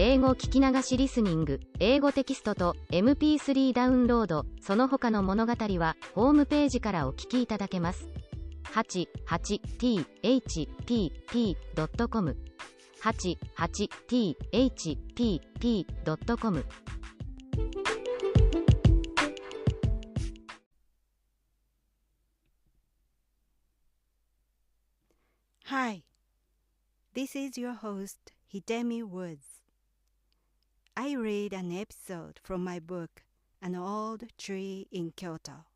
英語聞き流しリスニング、英語テキストと MP3 ダウンロード、その他の物語はホームページからお聞きいただけます。88thpp.com 88thpp.com Hi, this is your host, Hidemi Woods. I read an episode from my book, An Old Tree in Kyoto.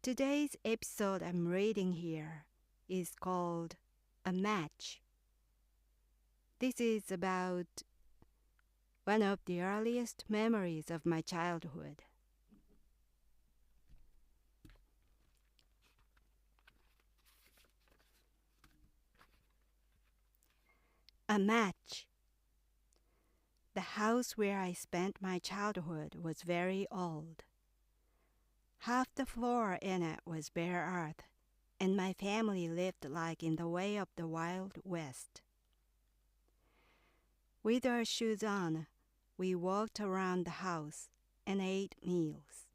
Today's episode I'm reading here is called A Match. This is about one of the earliest memories of my childhood. A match. The house where I spent my childhood was very old. Half the floor in it was bare earth, and my family lived like in the way of the Wild West. With our shoes on, we walked around the house and ate meals.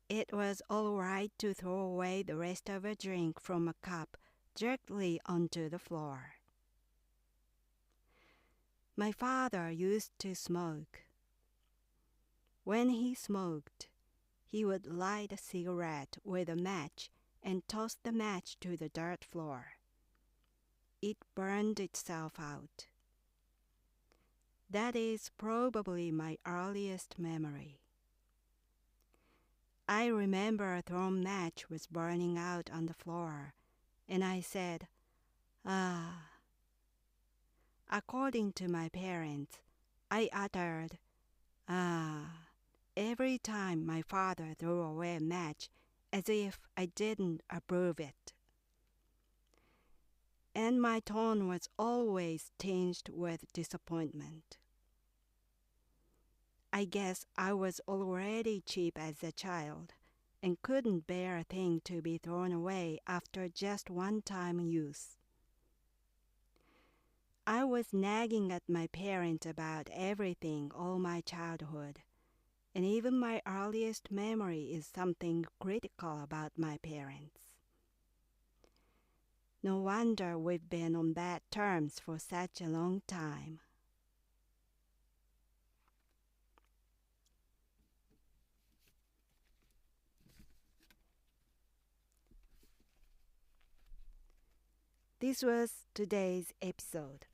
It was all right to throw away the rest of a drink from a cup directly onto the floor. My father used to smoke. When he smoked, he would light a cigarette with a match and toss the match to the dirt floor. It burned itself out. That is probably my earliest memory. I remember a thrown match was burning out on the floor, and I said, "Ah." According to my parents, I uttered, "Ah," every time my father threw away a match, as if I didn't approve it. And my tone was always tinged with disappointment. I guess I was already cheap as a child and couldn't bear a thing to be thrown away after just one-time use. I was nagging at my parents about everything all my childhood, and even my earliest memory is something critical about my parents. No wonder we've been on bad terms for such a long time. This was today's episode.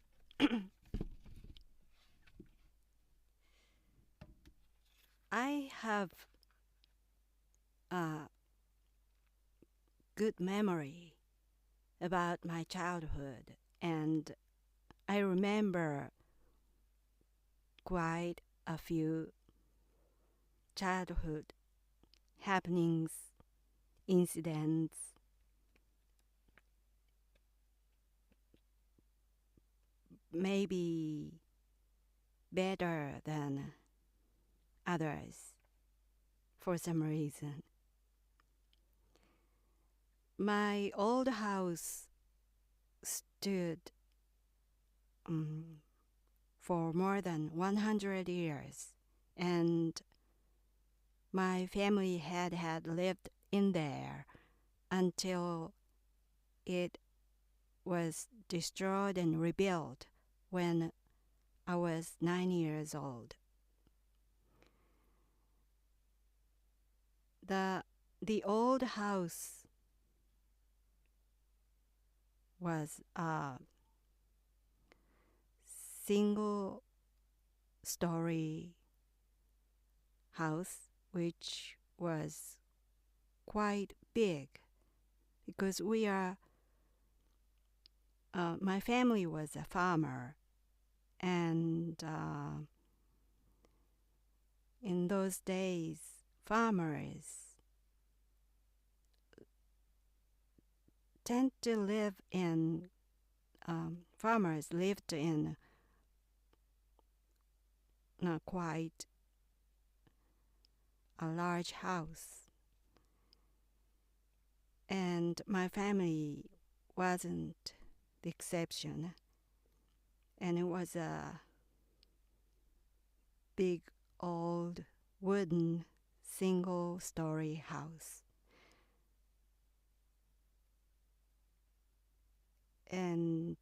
I have a good memory about my childhood, and I remember quite a few childhood happenings, incidents, maybe better than others for some reason. My old house stood for more than 100 years, and my family had lived in there until it was destroyed and rebuilt when I was 9 years old. The old house was a single-story house, which was quite big because my family was a farmer, and in those days, farmers lived in quite a large house, and my family wasn't the exception. and it was a big old wooden single-story house. And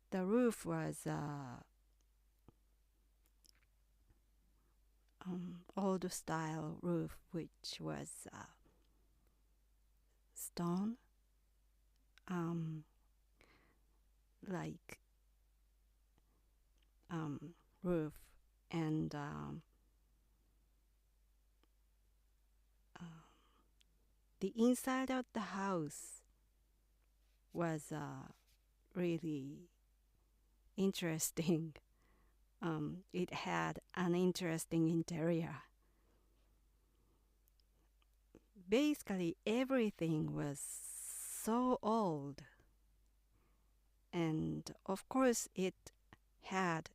the roof was old style roof, which was stone, like roof, and the inside of the house was really interesting. It had an interesting interior. Basically, everything was so old. And of course, it had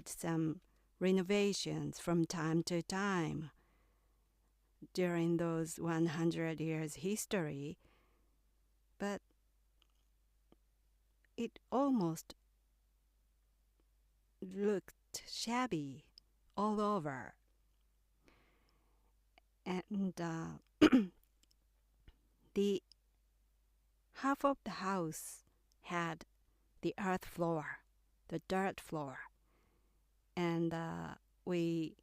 some renovations from time to time during those 100 years history. But it almost looked shabby all over. And the half of the house had the earth floor, the dirt floor. And we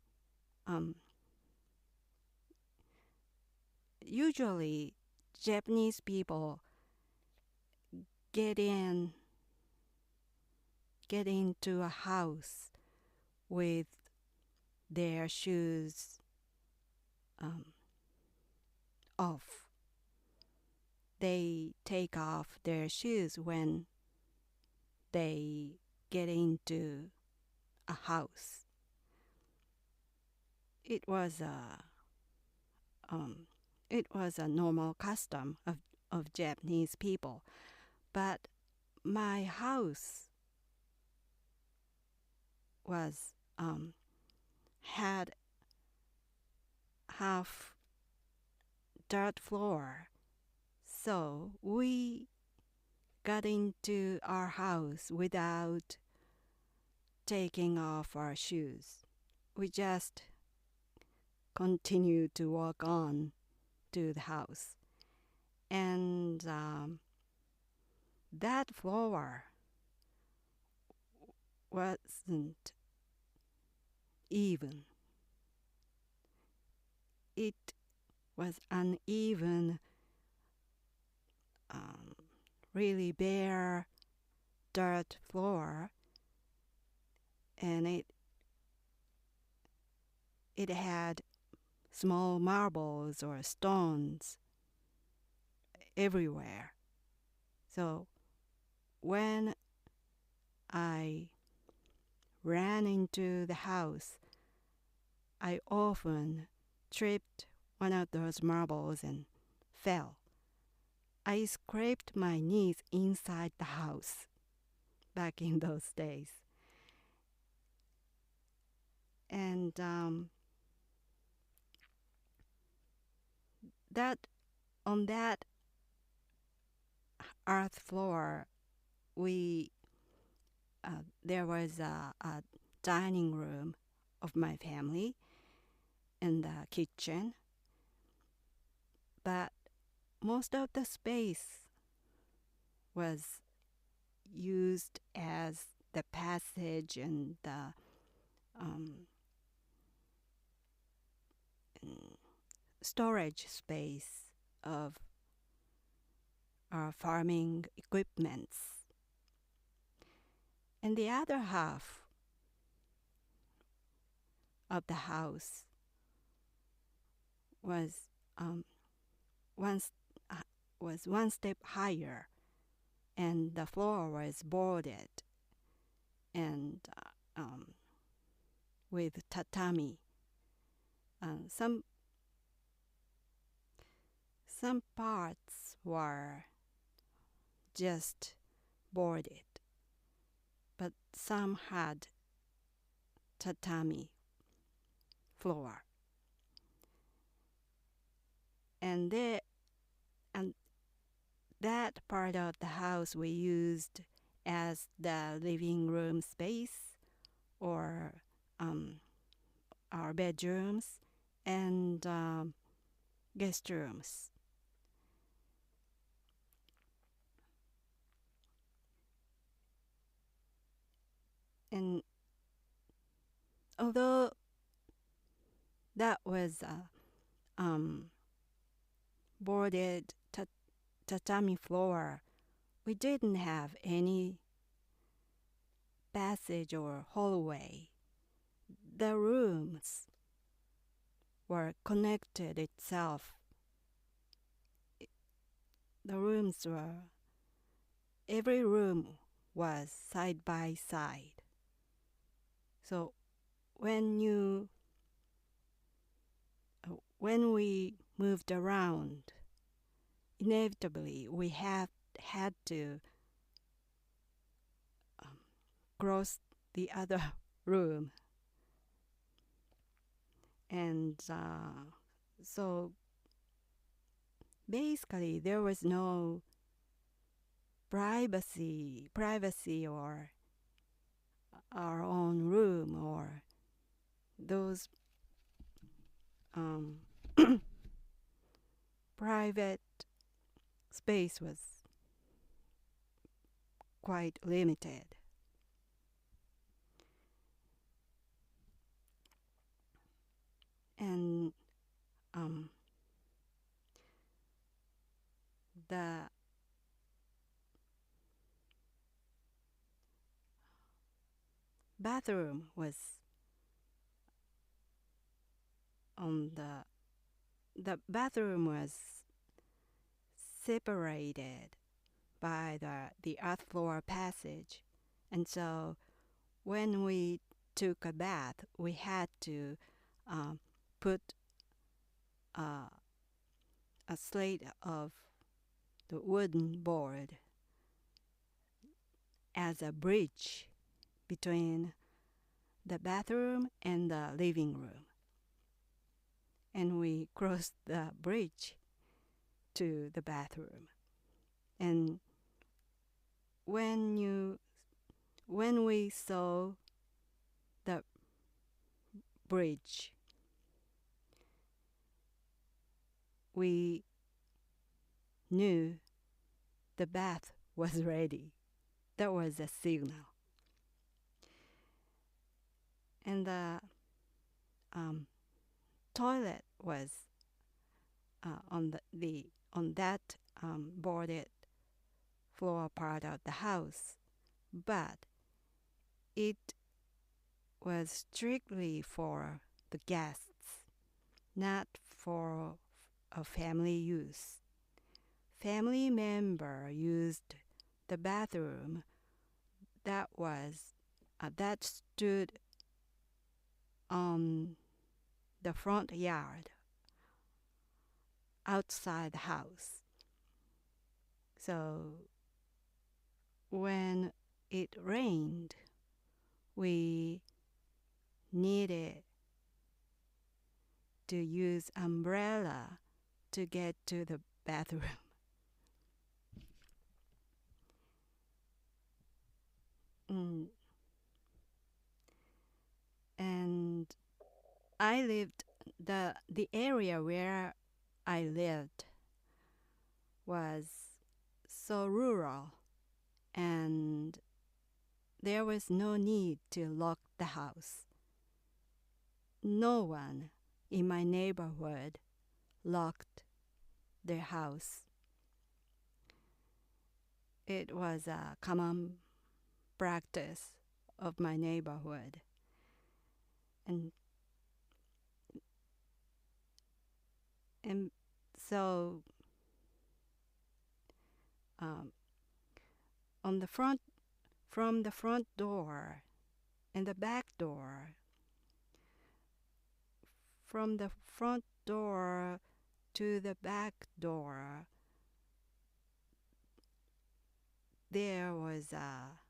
usually Japanese people get into a house with their shoes off. They take off their shoes when they get into a house. It was a normal custom of Japanese people, but my house was had half dirt floor, so we got into our house without taking off our shoes. We just continued to walk on to the house, and that floor wasn't even. It was uneven, really bare dirt floor, and it had small marbles or stones everywhere. So when I ran into the house, I often tripped one of those marbles and fell. I scraped my knees inside the house back in those days. And on that earth floor, there was a dining room of my family and the kitchen, but most of the space was used as the passage and the storage space of our farming equipments. And the other half of the house was one step higher, and the floor was boarded and with tatami. Some parts were just boarded, but some had tatami floor. And that part of the house we used as the living room space or our bedrooms and guest rooms. And although that was boarded tatami floor, we didn't have any passage or hallway. The rooms were connected itself. The rooms were, every room was side by side. So when we moved around, inevitably we had to cross the other room. And so basically there was no privacy or our own room or those private space was quite limited. And the bathroom was on the bathroom was separated by the earth floor passage, and so when we took a bath we had to put a slate of the wooden board as a bridge between the bathroom and the living room. And we crossed the bridge to the bathroom. And when we saw the bridge, we knew the bath was ready. That was a signal. And the toilet was on that boarded floor part of the house, but it was strictly for the guests, not for a family use. Family member used the bathroom that stood on the front yard outside the house. So when it rained, we needed to use umbrella to get to the bathroom. And I lived, the area where I lived was so rural, and there was no need to lock the house. No one in my neighborhood locked their house. It was a common practice of my neighborhood. And so on the front, from the front door and the back door, from the front door to the back door, there was a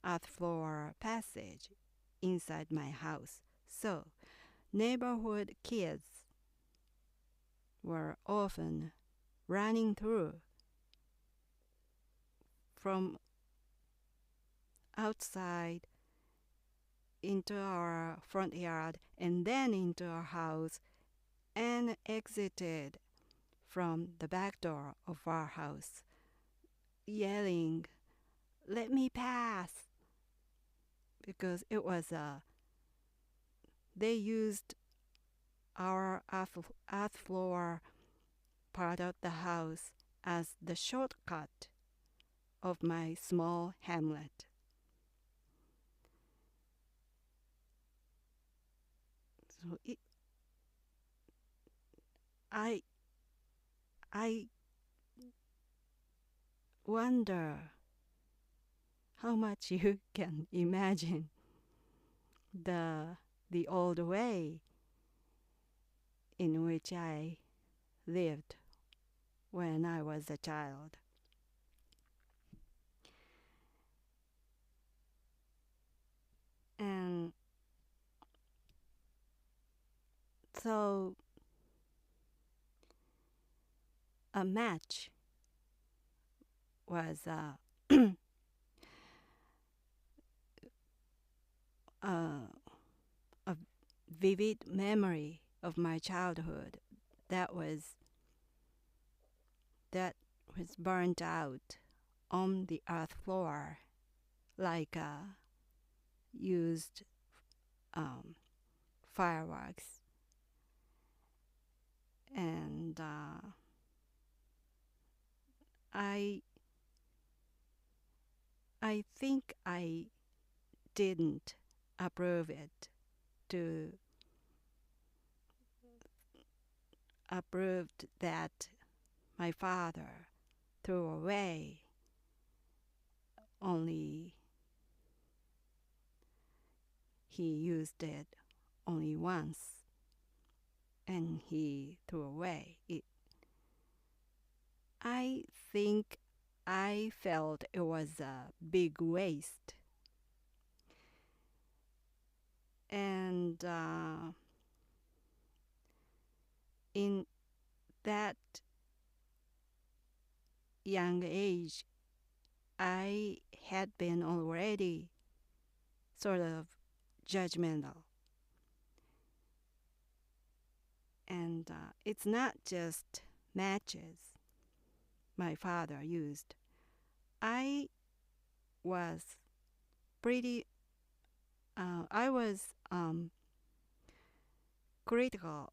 earth floor passage inside my house. So neighborhood kids were often running through from outside into our front yard and then into our house and exited from the back door of our house, yelling, "Let me pass!" Because it was they used our earth floor part of the house as the shortcut of my small hamlet. So I wonder how much you can imagine the old way in which I lived when I was a child. And so a match was a vivid memory of my childhood that was burnt out on the earth floor like used fireworks. And I think I didn't approve it to approved that my father threw away. Only he used it only once and he threw away it. I think I felt it was a big waste. And in that young age, I had been already sort of judgmental. And it's not just matches my father used. I was critical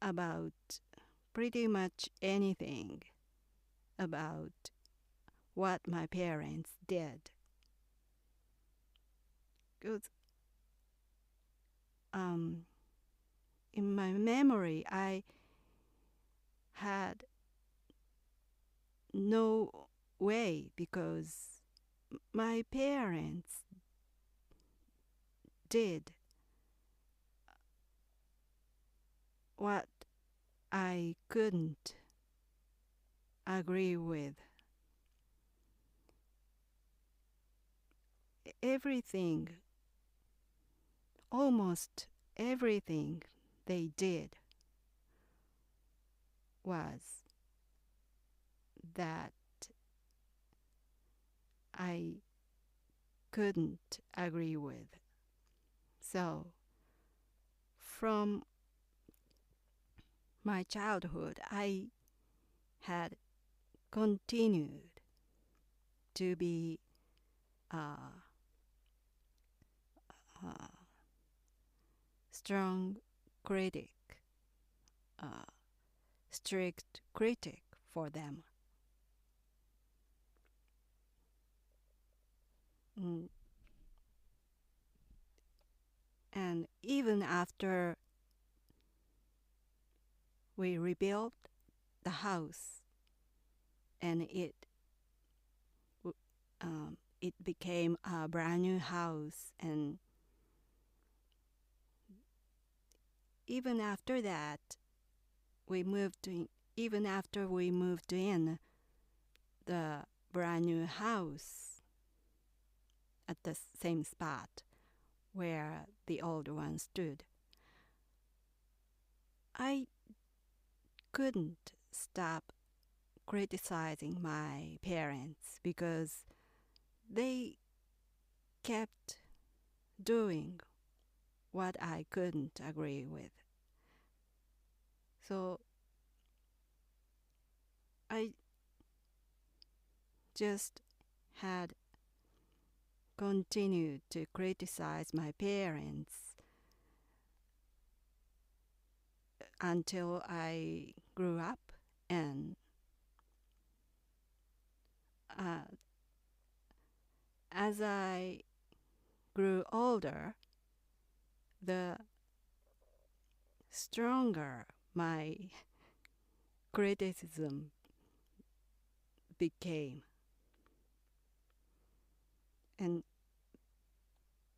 about pretty much anything about what my parents did. Because in my memory, I had no way because my parents did what I couldn't agree with. Everything, almost everything they did was that I couldn't agree with. So from my childhood, I had continued to be a strong critic, strict critic for them. And even after we rebuilt the house and it became a brand new house, and even after that even after we moved in the brand new house at the same spot where the old one stood, I couldn't stop criticizing my parents because they kept doing what I couldn't agree with. So I just had continued to criticize my parents until I grew up, and as I grew older, the stronger my criticism became. And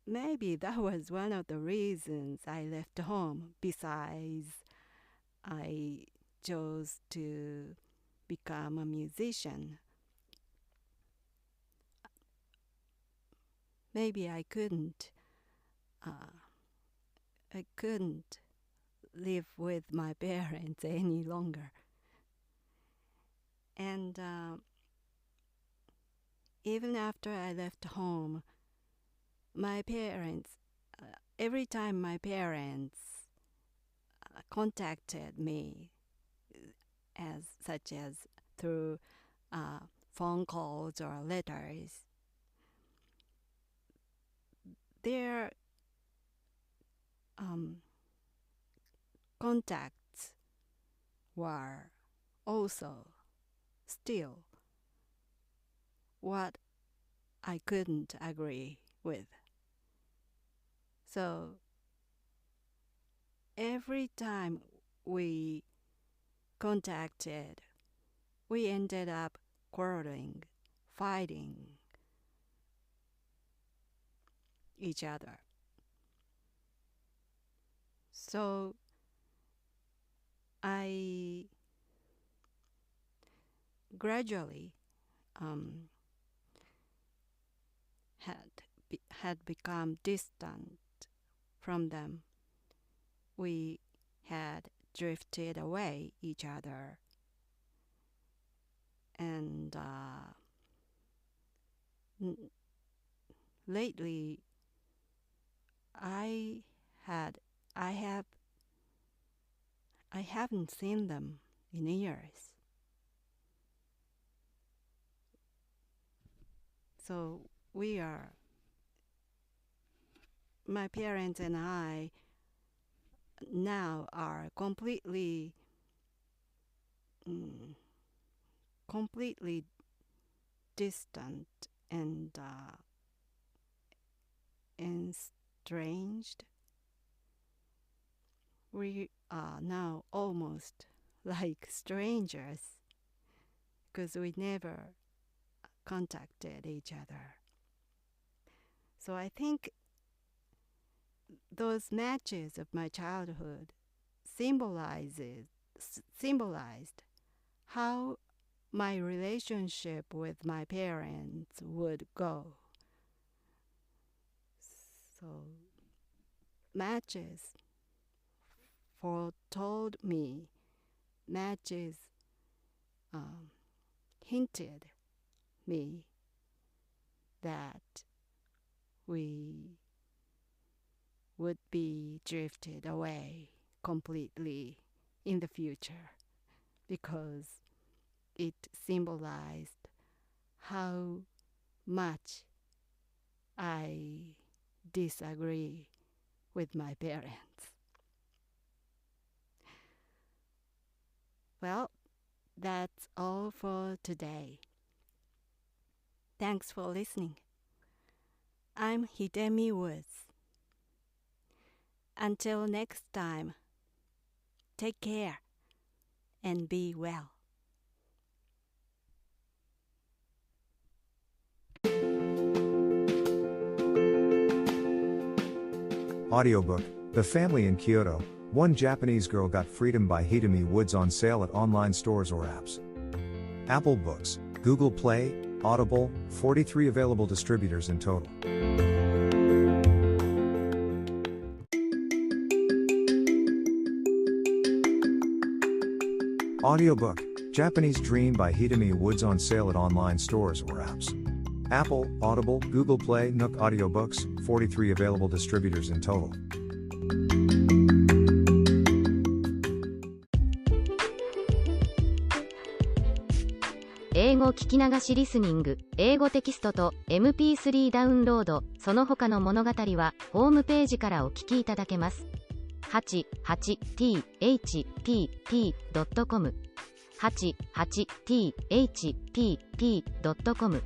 maybe that was one of the reasons I left home, besides I chose to become a musician. Maybe I couldn't live with my parents any longer. And even after I left home, my parents, every time my parents contacted me, such as through phone calls or letters, their contacts were also still what I couldn't agree with. So every time we contacted, we ended up quarreling, fighting each other. So I gradually had become distant from them. We had drifted away each other, and lately I haven't seen them in years. So my parents and I now are completely distant and estranged. We are now almost like strangers because we never contacted each other. So I think those matches of my childhood symbolized how my relationship with my parents would go. So matches foretold me, matches hinted me that we would be drifted away completely in the future, because it symbolized how much I disagree with my parents. Well, that's all for today. Thanks for listening. I'm Hidemi Woods. Until next time, take care and be well. Audiobook, The Family in Kyoto, One Japanese Girl Got Freedom by Hidemi Woods on sale at online stores or apps. Apple Books, Google Play, Audible, 43 available distributors in total. Audiobook, Japanese Dream by Hidemi Woods on sale at online stores or apps. Apple, Audible, Google Play, Nook Audiobooks, 43 available distributors in total. 英語聞き流しリスニング、英語テキストと MP3 ダウンロード、その他の物語はホームページからお聞きいただけます。88thpp.com 88thpp.com